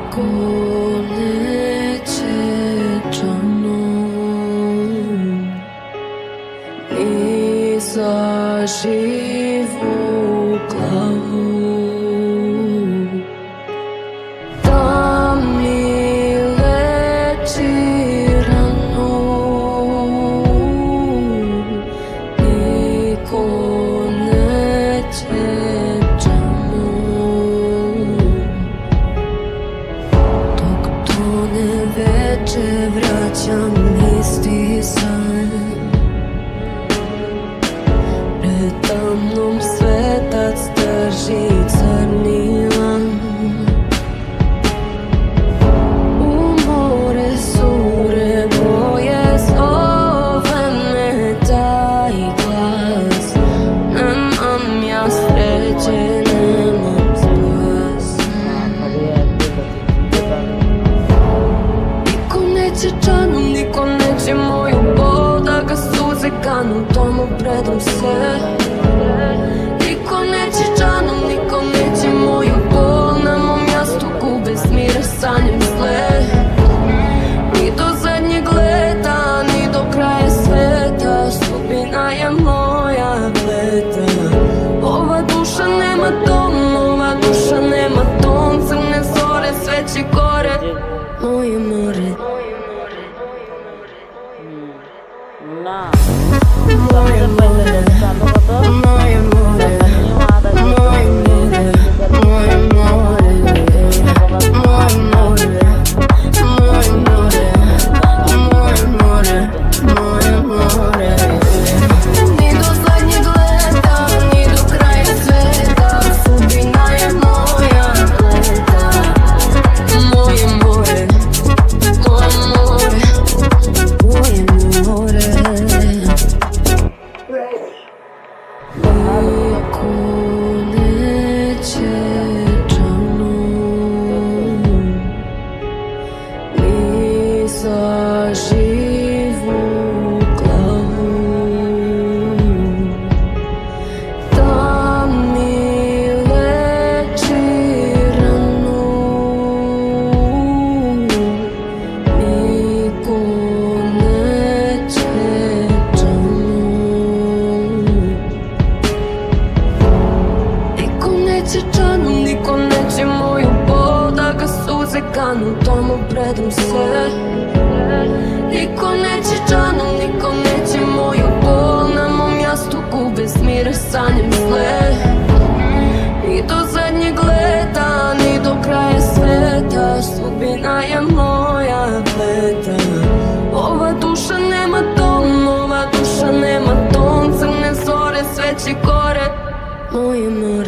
Niko neće džanom ni za živu glavu da mi leči ranu. Niko neće veče vraćam isti san. Preda mnom svetac drži crni lan. U more sure boje zove me taj glas. Nemam ja sreće, nemam spas. Niko neće moju bol da ga suze kanu tomu predom se. Niko neće džanom, niko neće moju bol na mom jastuku bez mira sanjam zle. Ni do zadnjeg leta, ni do kraja sveta, sudbina je moja bleda. Ova duša nema dom, ova duša nema ton, crne zore sve će gore. Moje more, moje more, moje more, moje more, moje more, moje more, moje more, moje more. Ni do zadnjeg leta, ni do kraja sveta, sudbina je moja bleda. Moje more, moje more, moje more. Niko neće džanom ni za živu glavu da mi leči ranu. Niko neće džanom, niko neće moju bol da ga suze kanu tomu predom se. Niko neće džanom, niko neće moju bol na mom jastuku bez mira sanjam zle. Ni do zadnjeg leta, ni do kraja sveta, sudbina je moja bleda. Ova duša nema dom, ova duša nema ton, crne zore sve će gore. Moje more.